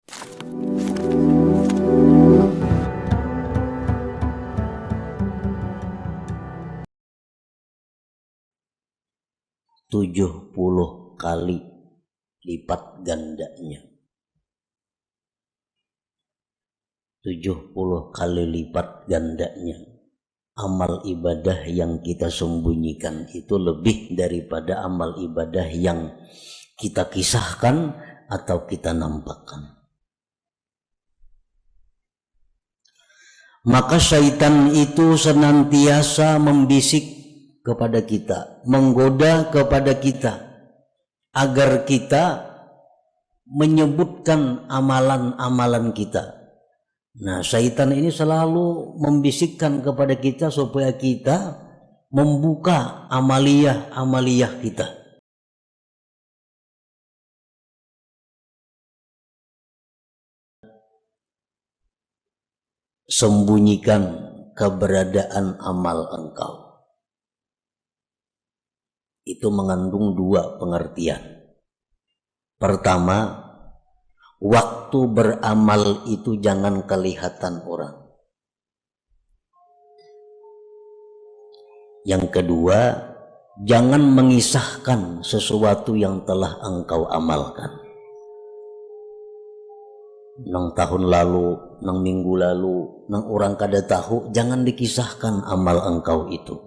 70 kali lipat gandanya. 70 kali lipat gandanya. Amal ibadah yang kita sembunyikan itu lebih daripada amal ibadah yang kita kisahkan atau kita nampakkan. Maka syaitan itu senantiasa membisik kepada kita, menggoda kepada kita agar kita menyebutkan amalan-amalan kita. Nah, syaitan ini selalu membisikkan kepada kita supaya kita membuka amaliyah kita. Sembunyikan keberadaan amal engkau. Itu mengandung dua pengertian. Pertama, waktu beramal itu jangan kelihatan orang. Yang kedua, jangan mengisahkan sesuatu yang telah engkau amalkan. Nang tahun lalu, nang minggu lalu, nang orang kada tahu, jangan dikisahkan amal engkau itu.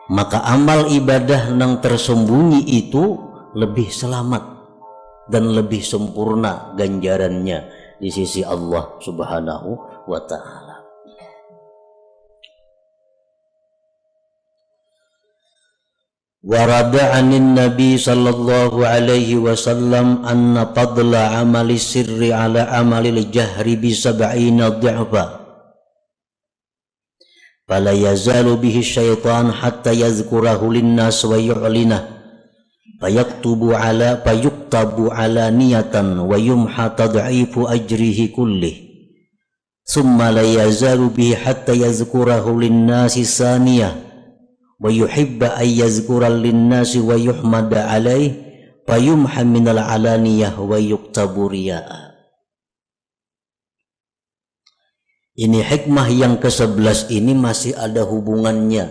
Maka amal ibadah yang tersembunyi itu lebih selamat dan lebih sempurna ganjarannya di sisi Allah Subhanahu wa ta'ala. Warada anin Nabi sallallahu alaihi wasallam anna fadla amali sirri ala amalil jahri bi sab'ina dhi'fa. Fala yazalu bihi syaitan hatta yazkurahu linnas wa yu'linah fayuktabu ala niyatan wa yumha tad'ifu ajrihi kullih thumma la yazalu bihi hatta yazkurahu linnasi saniyah wa yuhibba ay yazkura linnasi wa yuhmada alaih fayumha minal alaniyah wa yuktabu riya'a. Ini hikmah yang ke-11 ini masih ada hubungannya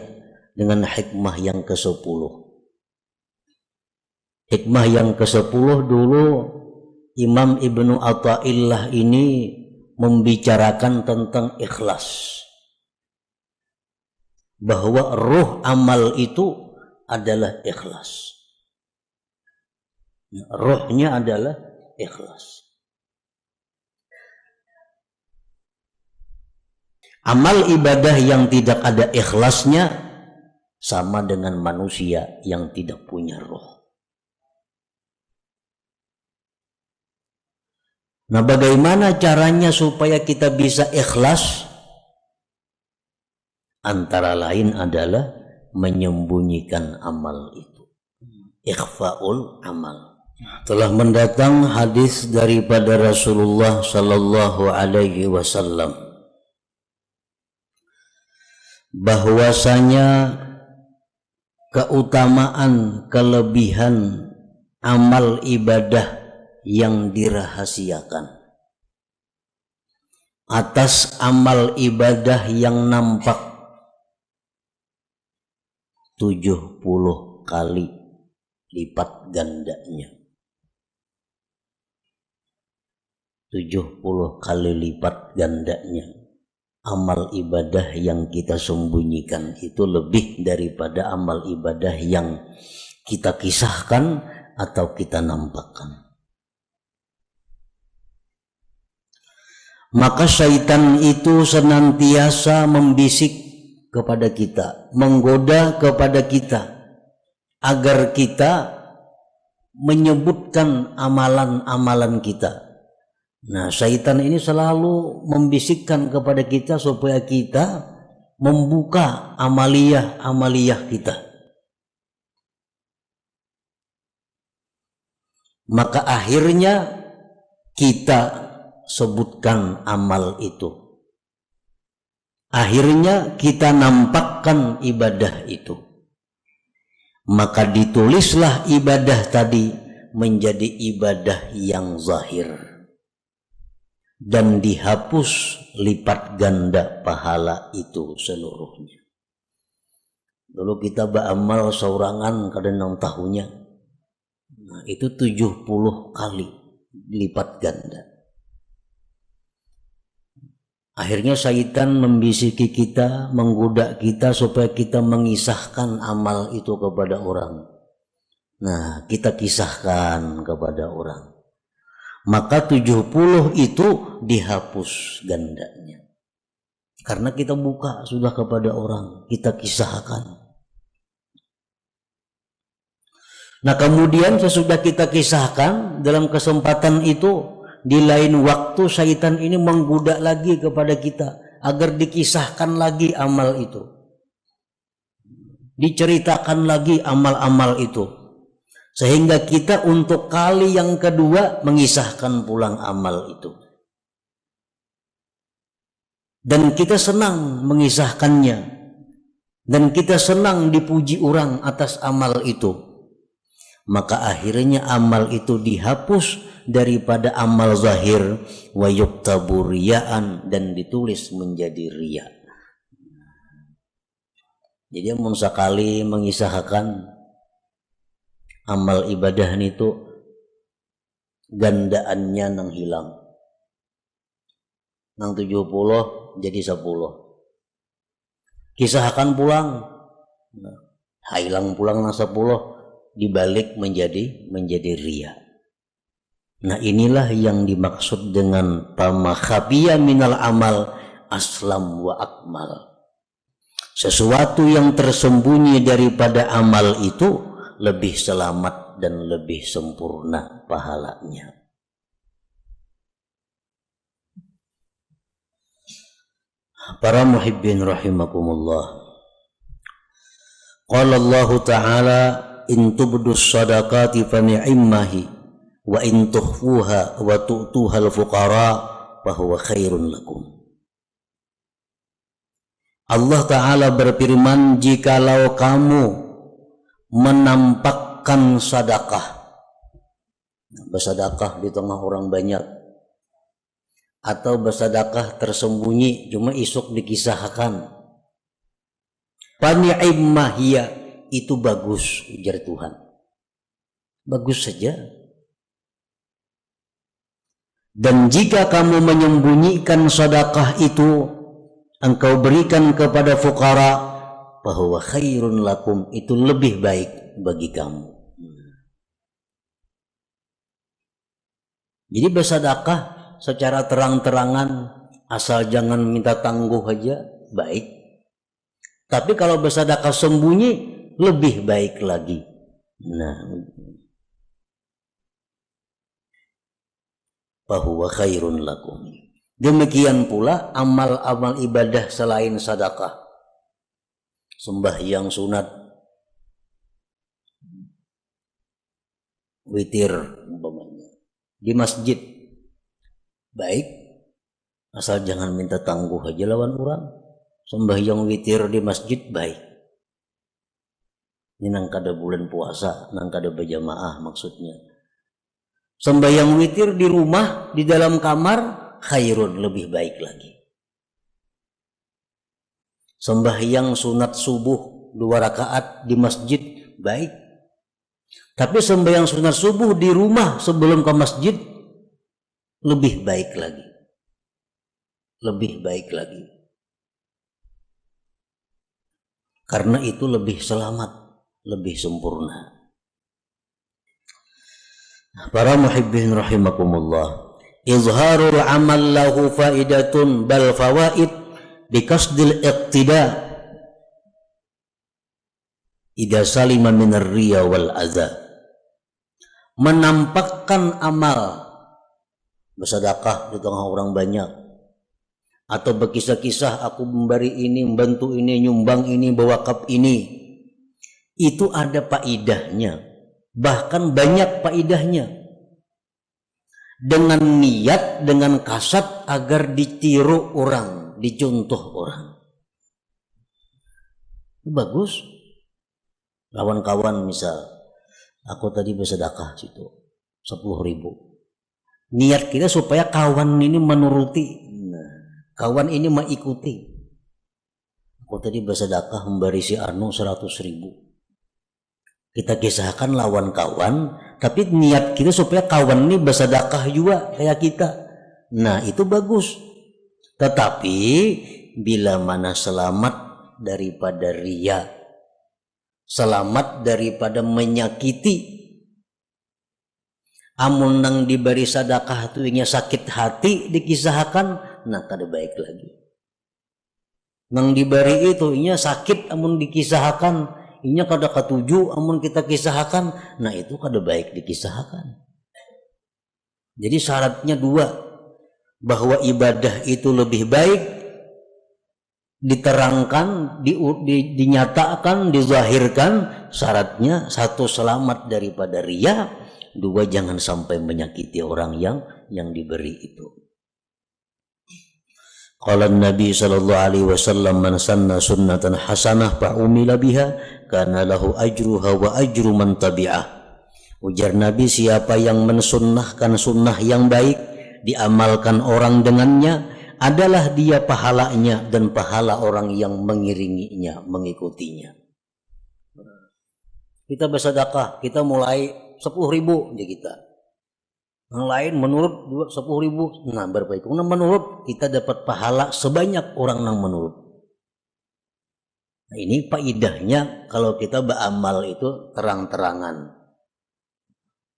dengan hikmah yang ke-10. Hikmah yang ke-10 dulu Imam Ibnu Athaillah ini membicarakan tentang ikhlas. Bahwa ruh amal itu adalah ikhlas. Ruhnya adalah ikhlas. Amal ibadah yang tidak ada ikhlasnya sama dengan manusia yang tidak punya roh. Nah, bagaimana caranya supaya kita bisa ikhlas? Antara lain adalah menyembunyikan amal itu. Ikhfaul amal. Telah mendatang hadis daripada Rasulullah sallallahu alaihi wasallam bahwasanya keutamaan kelebihan amal ibadah yang dirahasiakan atas amal ibadah yang nampak 70 kali lipat gandanya. 70 kali lipat gandanya. Amal ibadah yang kita sembunyikan itu lebih daripada amal ibadah yang kita kisahkan atau kita nampakkan. Maka syaitan itu senantiasa membisik kepada kita, menggoda kepada kita agar kita menyebutkan amalan-amalan kita. Nah, syaitan ini selalu membisikkan kepada kita supaya kita membuka amaliyah kita. Maka akhirnya kita sebutkan amal itu. Akhirnya kita nampakkan ibadah itu. Maka ditulislah ibadah tadi menjadi ibadah yang zahir dan dihapus lipat ganda pahala itu seluruhnya. Dulu kita beramal saurangan kadang tahunnya, nah, itu 70 kali lipat ganda. Akhirnya syaitan membisiki kita, menggoda kita supaya kita mengisahkan amal itu kepada orang. Nah, kita kisahkan kepada orang. Maka 70 itu dihapus gandanya. Karena kita buka sudah kepada orang, kita kisahkan. Nah, kemudian sesudah kita kisahkan, dalam kesempatan itu di lain waktu syaitan ini menggoda lagi kepada kita agar dikisahkan lagi amal itu, diceritakan lagi amal-amal itu, sehingga kita untuk kali yang kedua mengisahkan pulang amal itu, dan kita senang mengisahkannya, dan kita senang dipuji orang atas amal itu. Maka akhirnya amal itu dihapus daripada amal zahir, wa yuktabu riyaan, dan ditulis menjadi riya. Jadi mun sakali mengisahkan amal ibadah itu gandaannya nang hilang, nang 70 jadi 10. Kisahkan pulang, nah, hilang pulang nang 10 dibalik menjadi riya. Nah, inilah yang dimaksud dengan fama khafiya minal amal aslam wa akmal. Sesuatu yang tersembunyi daripada amal itu lebih selamat dan lebih sempurna pahalanya. Para muhibbin rahimakumullah. Qala Allah Ta'ala, in tubdus sadaqati fa ni'immahi wa in tukhfuha wa tu'tuhal fuqara fa huwa khairun lakum. Allah Ta'ala berfirman, jikalau kamu menampakkan sedekah, bersedekah di tengah orang banyak, atau bersedekah tersembunyi cuma isuk dikisahkan, fa ni'immahiya, itu bagus, ujar Tuhan. Bagus saja. Dan jika kamu menyembunyikan sedekah itu, engkau berikan kepada fuqara, bahwa khairun lakum, itu lebih baik bagi kamu. Jadi bersedekah secara terang-terangan, asal jangan minta tangguh aja, baik. Tapi kalau bersedekah sembunyi, lebih baik lagi. Nah, bahwa khairun lakum. Demikian pula amal-amal ibadah selain sedekah, sembahyang sunat, witir umpamanya di masjid, baik, asal jangan minta tangguh aja lawan orang. Sembahyang witir di masjid baik. Ini nang kada bulan puasa, nang kada berjamaah maksudnya. Sembahyang witir di rumah, di dalam kamar, khairun, lebih baik lagi. Sembahyang sunat subuh 2 rakaat di masjid, baik. Tapi sembahyang sunat subuh di rumah sebelum ke masjid, lebih baik lagi. Lebih baik lagi. Karena itu lebih selamat, lebih sempurna. Para muhibbin rahimakumullah, izharul amal lahu faidatun bal fawaid biqasdil iqtida idza salima minar riya wal adza. Menampakkan amal, bersedekah di tengah orang banyak, atau berkisah-kisah aku memberi ini, membantu ini, nyumbang ini, berwakaf ini, itu ada faidahnya, bahkan banyak faidahnya, dengan niat, dengan kasat agar ditiru orang, dicontoh orang. Bagus. Lawan kawan misal, aku tadi bersedekah situ, 10.000. Niat kita supaya kawan ini menuruti, kawan ini mengikuti. Aku tadi bersedekah memberi si Anu 100.000. Kita kisahkan lawan kawan, tapi niat kita supaya kawan ini bersedekah juga kayak kita. Nah itu bagus. Tetapi bila mana selamat daripada riya, selamat daripada menyakiti, amun nang diberi sedekah tu inya sakit hati dikisahkan, nah kada baik lagi. Nang diberi itu inya sakit amun dikisahkan, inya kada katuju amun kita kisahkan, nah itu kada baik dikisahkan. Jadi syaratnya dua, bahwa ibadah itu lebih baik diterangkan, dinyatakan, dizahirkan. Syaratnya satu, selamat daripada riya, dua, jangan sampai menyakiti orang yang diberi itu. Qala Nabi sallallahu alaihi wasallam, man sanna sunnatan hasanah fa umila biha kana lahu ajruha wa ajru man tabi'ah. Ujar Nabi, siapa yang mensunnahkan sunnah yang baik, diamalkan orang dengannya, adalah dia pahalanya dan pahala orang yang mengiringinya, mengikutinya. Kita bersedekah, kita mulai 10.000 aja kita. Yang lain menurut 10.000, nah berbaik. Karena menurut kita dapat pahala sebanyak orang yang menurut. Nah, ini faidahnya kalau kita beramal itu terang-terangan.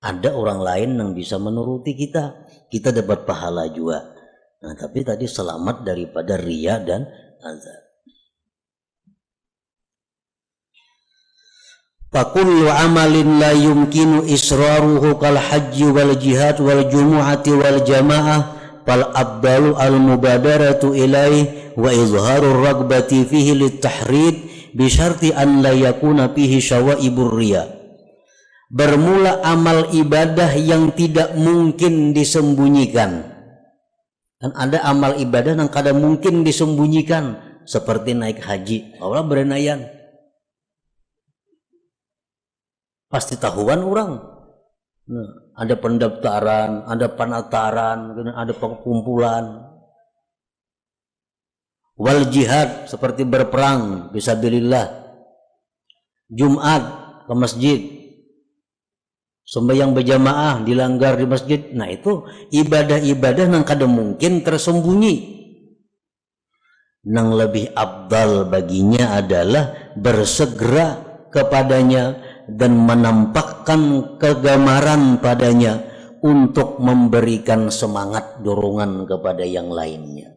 Ada orang lain yang bisa menuruti kita, kita dapat pahala juga. Nah, tapi tadi selamat daripada riya dan azab. Fakullu amalin la yumkinu israruhu kal hajji wal jihad wal jumu'ati wal jamaah fal abdalu al mubadaratu ilaih wa izharur ragbati fihi litahrid bi syarti an la yakuna fihi syawaibur riya. Bermula amal ibadah yang tidak mungkin disembunyikan. Kan ada amal ibadah yang kada mungkin disembunyikan, seperti naik haji. Allah berenayan, pasti tahuan orang. Nah, ada pendaftaran, ada penataran, ada pengkumpulan. Wal jihad, seperti berperang fisabilillah. Jumat ke masjid, sembahyang berjamaah dilanggar di masjid. Nah itu ibadah-ibadah yang kada mungkin tersembunyi. Yang lebih abdal baginya adalah bersegera kepadanya dan menampakkan kegemaran padanya untuk memberikan semangat dorongan kepada yang lainnya.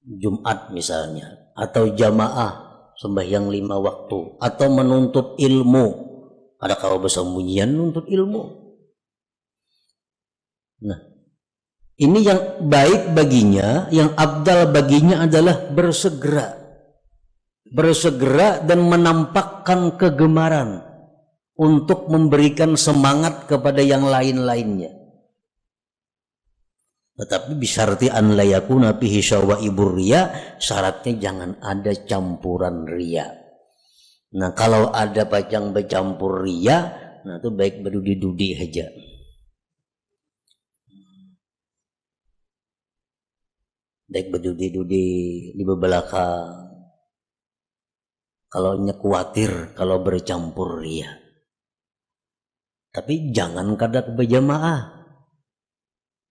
Jumat misalnya, atau jamaah sembahyang 5 waktu, atau menuntut ilmu. Ada kalau bersembunyian menuntut ilmu. Nah, ini yang baik baginya, yang abdal baginya adalah bersegera dan menampakkan kegemaran untuk memberikan semangat kepada yang lain-lainnya. Tetapi bisyarti an la yakuna fihi syawaibur riya, syaratnya jangan ada campuran riya. Nah kalau ada pacang bercampur riya, nah itu baik berdudi-dudi aja. Baik berdudi-dudi di belakang. Kalau khawatir kalau bercampur riya. Tapi jangan kada berjamaah.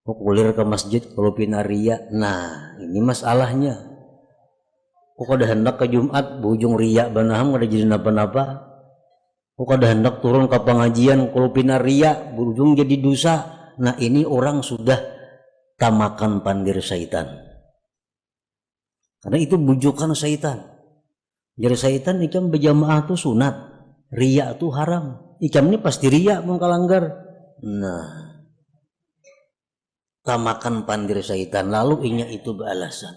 Kulir ke masjid kalau pinaria. Nah ini masalahnya. Kok ada hendak ke Jumat bujung ria banaham kada jadi napa-napa. Kok ada hendak turun ke pengajian kalau pinaria bujung jadi dosa. Nah ini orang sudah tamakan pandir syaitan. Karena itu bujukan syaitan. Jadi syaitan ikam berjamaah itu sunat, ria itu haram. Ikam ini pasti ria mengkalanggar. Nah tamakan pandir syaitan, lalu inya itu beralasan.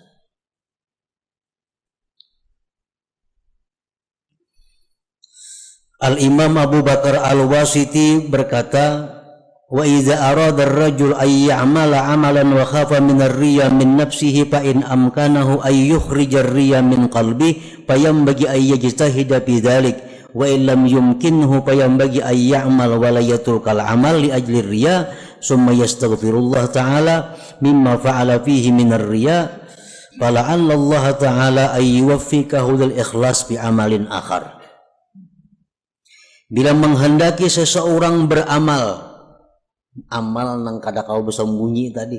Al-Imam Abu Bakar Al-Wasiti berkata, wa idza arada ar-rajul ay ya'mala 'amalan wa khafa min ar-riya min nafsihi fa in amkanahu ay yukhrija ar-riya min qalbi fa yanbaghi ay yajtahida fi dhalik wa illam yumkinhu fayambagi ay ya'mal wa la yatrukal amal li ajli riya summa yastaghfirullah ta'ala mimma fa'ala fihi minar riya fala'alla Allah ta'ala ay yuwaffiqahu lil ikhlas bi amalin akhar. Bila menghendaki seseorang beramal, amal nang kada kau bersembunyi tadi,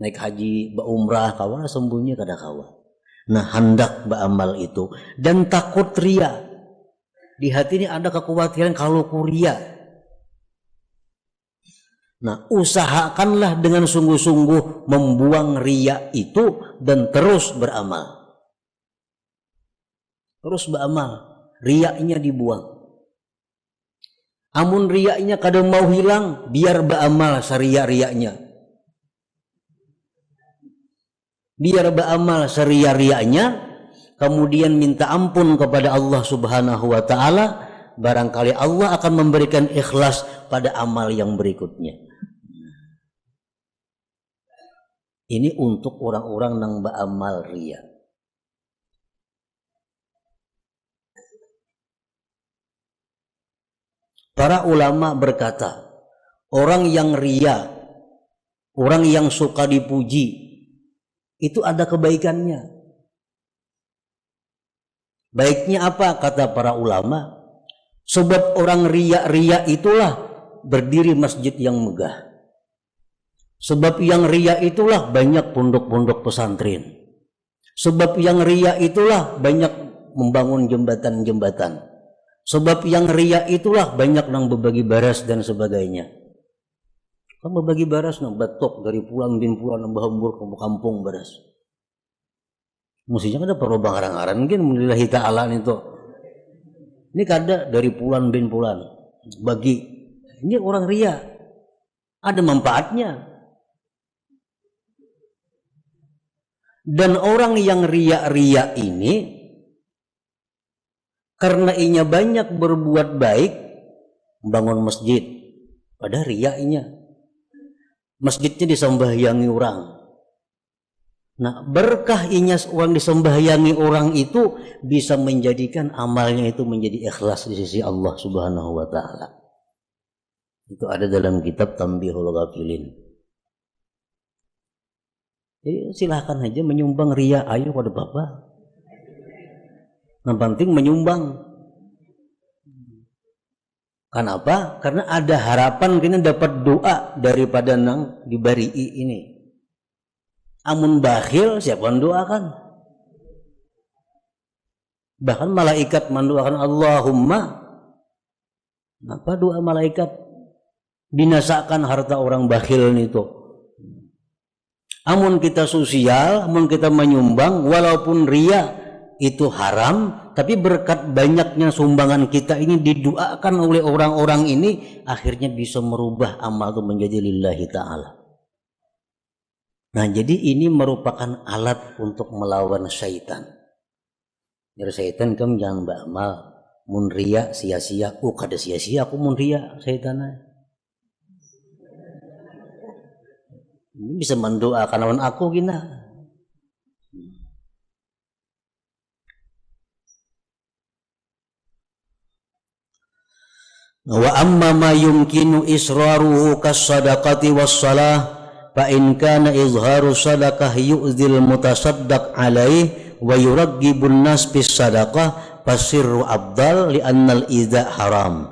naik haji, umrah, kawan sembunyi kada kawan. Nah, hendak beramal itu dan takut ria. Di hati ini ada kekhawatiran kalau ku ria. Nah, usahakanlah dengan sungguh-sungguh membuang ria itu dan terus beramal. Terus beramal, riaknya dibuang. Amun riaknya kadang mau hilang, biar beramal seria-riaknya. Biar beramal seria-riaknya, kemudian minta ampun kepada Allah Subhanahu wa Ta'ala, barangkali Allah akan memberikan ikhlas pada amal yang berikutnya. Ini untuk orang-orang yang beramal ria. Para ulama berkata, orang yang ria, orang yang suka dipuji, itu ada kebaikannya. Baiknya apa? Kata para ulama, sebab orang ria itulah berdiri masjid yang megah. Sebab yang ria itulah banyak pondok-pondok pesantren. Sebab yang ria itulah banyak membangun jembatan-jembatan. Sebab yang ria itulah banyak nang berbagi baras dan sebagainya. Kan berbagi baras nang batok dari pulang bin pulang nang bahambur ke kampung baras. Mestinya ada perlu bang-aran mungkin lillahi ta'ala itu. Ini kada dari pulang bin pulang bagi. Ini orang ria. Ada manfaatnya. Dan orang yang ria-ria ini karena inya banyak berbuat baik, bangun masjid, pada riaknya. Masjidnya disembahyangi orang. Nah, berkah inya orang disembahyangi orang itu bisa menjadikan amalnya itu menjadi ikhlas di sisi Allah Subhanahu wa Ta'ala. Itu ada dalam kitab Tanbihul Ghafilin. Jadi silahkan aja menyumbang ria, ayo pada Bapak. Yang penting menyumbang. Kenapa? Karena ada harapan kita dapat doa daripada nang diberi ini. Amun bakhil siapa yang doakan? Bahkan malaikat mendoakan Allahumma. Apa doa malaikat? Binasakan harta orang bakhil itu. Amun kita sosial, amun kita menyumbang, walaupun ria itu haram, tapi berkat banyaknya sumbangan kita ini didoakan oleh orang-orang ini, akhirnya bisa merubah amal itu menjadi lillahi ta'ala. Nah, jadi ini merupakan alat untuk melawan syaitan. Jadi syaitan kamu jangan beramal, mun ria sia-sia, kada sia-sia aku mun ria syaitannya. Ini bisa mendoakan lawan aku gina. Wa amma ma yumkinu israruhu kas-sadaqati was-salah fa in kana izharu sadaqah yu'zil mutasaddaq alaih wa yuraggibun nas bis sadaqah fasirru abdal li annal idza haram.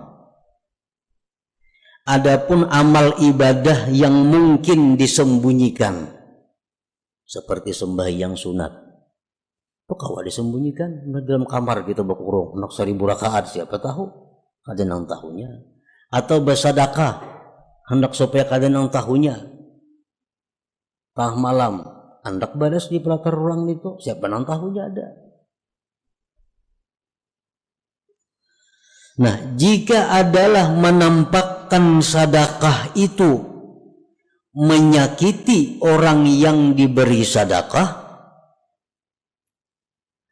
Adapun amal ibadah yang mungkin disembunyikan seperti sembahyang sunat, kok kau disembunyikan dalam kamar kita berkurung nak 1000 rakaat siapa tahu? Kada nang tahunya. Atau bersedekah hendak supaya kada nang tahunya. Tah malam hendak balas di pelakar orang itu siapa nang tahunya ada. Nah, jika adalah menampakkan sedekah itu menyakiti orang yang diberi sedekah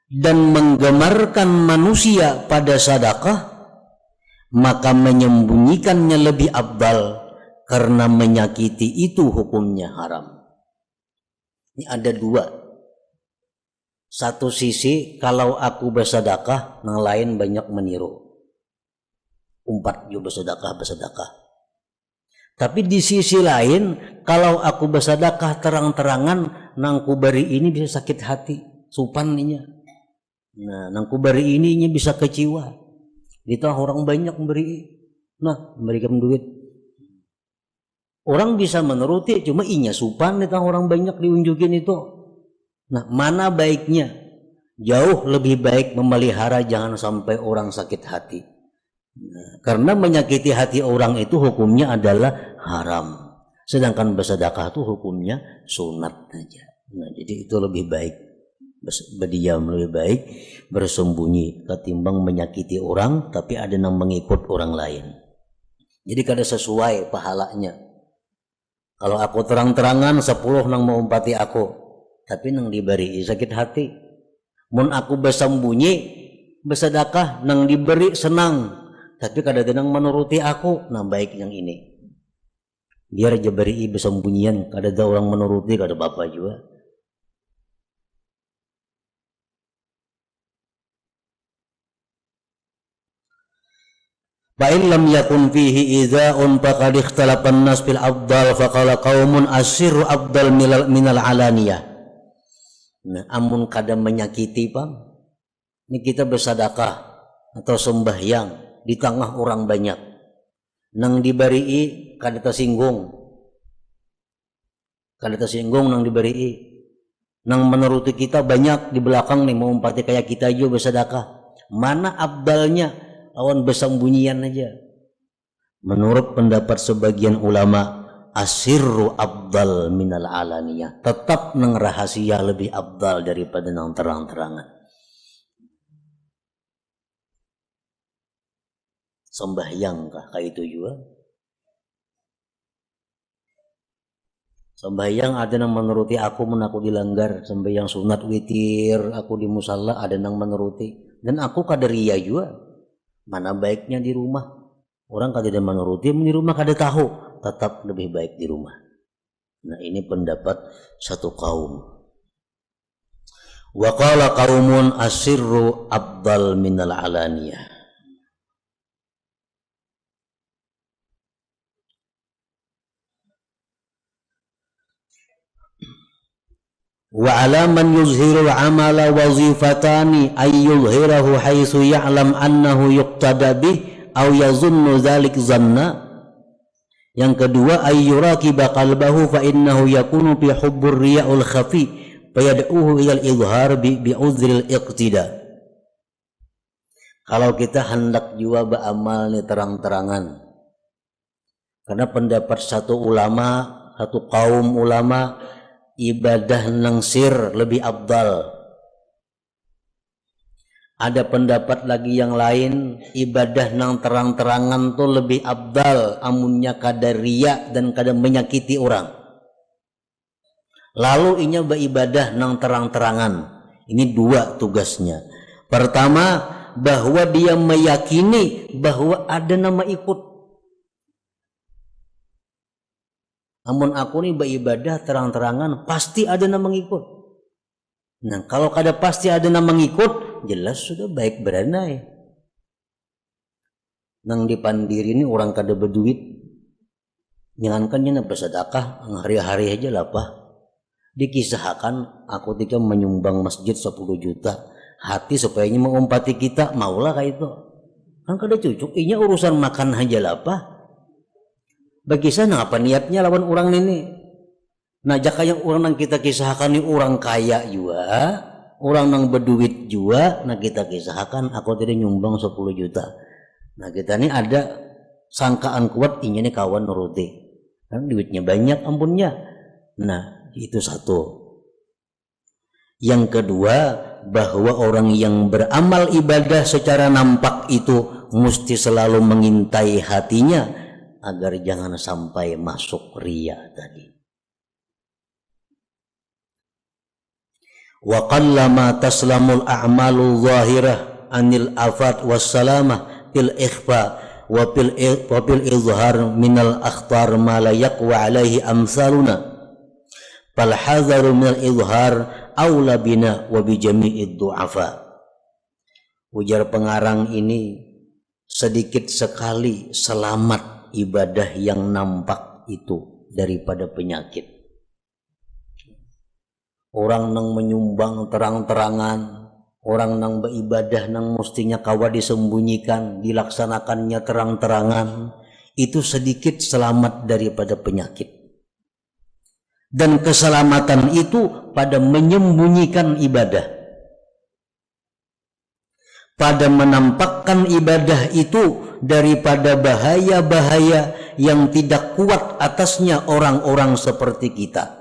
dan menggemarkan manusia pada sedekah, maka menyembunyikannya lebih afdal karena menyakiti itu hukumnya haram. Ini ada dua. Satu sisi kalau aku bersedekah, yang lain banyak meniru. umpat juga bersedekah. Tapi di sisi lain, kalau aku bersedekah terang-terangan, nang kubari ini bisa sakit hati, supannya. Nah, nang kubari ini bisa kecewa. Kita orang banyak memberi, memberikan duit. Orang bisa menuruti, cuma inya supan, kita orang banyak diunjukin itu. Nah, mana baiknya? Jauh lebih baik memelihara, jangan sampai orang sakit hati. Nah, karena menyakiti hati orang itu hukumnya adalah haram. Sedangkan bersedekah itu hukumnya sunat saja. Nah, jadi itu lebih baik berdiam, lebih baik bersembunyi ketimbang menyakiti orang tapi ada yang mengikut orang lain. Jadi kada sesuai pahalanya. Kalau aku terang-terangan 10 nang mau umpati aku, tapi nang diberi sakit hati. Mun aku bersembunyi bersedekah nang diberi senang, tapi kadang-kadang menuruti aku, nah baik yang ini. Biar aja beri bersembunyian, kada ada orang menuruti, kada apa-apa juga. Fa'in lam yakun fihi idza'un faqad ikhtalafa an-nas fil afdal faqala qaumun asirru afdal minal alaniyah. Nah, amun kada menyakiti Bang. Ini kita bersedekah atau sembahyang di tengah orang banyak. Nang diberi kada tersinggung. Kada tersinggung nang diberi. Nang menuruti kita banyak di belakang nih mau umpati kayak kita aja bersedekah. Mana abdalnya? Awan bersembunyian aja. Menurut pendapat sebagian ulama, asirru abdal minal alaniyah. Tetap nang rahasia lebih abdal daripada nang terang-terangan. Sembahyang kah kayak itu juga? Sembahyang ada yang menuruti aku aku dilanggar. Sembahyang sunat witir aku di musalla ada yang menuruti. Dan aku kaderia juga. Mana baiknya di rumah? Orang kada ada menuruti, di rumah kada tahu. Tetap lebih baik di rumah. Nah, ini pendapat satu kaum. Wa qala qaumun asirru afdal minal alaniyah. Wa ala man yuzhirul amala wazifatani ay yuzhirahu haitsu ya'lam annahu yuqtada bih aw yazunnu dzalik zanna. Yang kedua ay yuraqiba qalbahu fa innahu yakunu fi hubbur riya'ul khafi fayad'uhu ila al-izhar bi uzril iqtida. Kalau kita hendak jua beramal nih terang-terangan. Karena pendapat satu ulama, satu kaum ulama ibadah nang sir lebih abdal. Ada pendapat lagi yang lain, ibadah nang terang-terangan tuh lebih abdal, amunnya kada riya dan kada menyakiti orang. Lalu inya beribadah nang terang-terangan. Ini dua tugasnya. Pertama, bahwa dia meyakini bahwa ada nama ikut. Amun aku nih beribadah terang-terangan pasti ada nama ngikut. Nah, kalau kada pasti ada nama ngikut, jelas sudah baik beranai. Nang dipandiri ini orang kada berduit, jangankan nyana bersedekah hari-hari aja lah Pak. Dikisahkan aku ketika menyumbang masjid 10 juta, hati supaya mengumpati kita maulah kayak itu. Kan kada cucuk, inya urusan makan aja lah Pak. Bagi sana apa niatnya lawan orang ini? Nah, jaka yang orang yang kita kisahkan ini orang kaya juga, orang yang berduit juga. Nah, kita kisahkan aku tadi nyumbang 10 juta. Nah, kita ini ada sangkaan kuat ini nih kawan nuruti. Kan duitnya banyak ampunnya. Nah, itu satu. Yang kedua, bahwa orang yang beramal ibadah secara nampak itu mesti selalu mengintai hatinya agar jangan sampai masuk riya tadi. Wa qallama taslamul a'malu zahirah anil afat wassalamah fil ikhfa wa fil izhar minal akhtar ma la yaqwa alaihi amsaluna fal hadharu minal izhar aula bina wa bi jami'id du'afa. Ujar pengarang ini, sedikit sekali selamat ibadah yang nampak itu daripada penyakit. Orang nang menyumbang terang-terangan, orang nang beribadah nang mestinya kawa disembunyikan, dilaksanakannya terang-terangan, itu sedikit selamat daripada penyakit. Dan keselamatan itu pada menyembunyikan ibadah, pada menampakkan ibadah itu daripada bahaya-bahaya yang tidak kuat atasnya orang-orang seperti kita.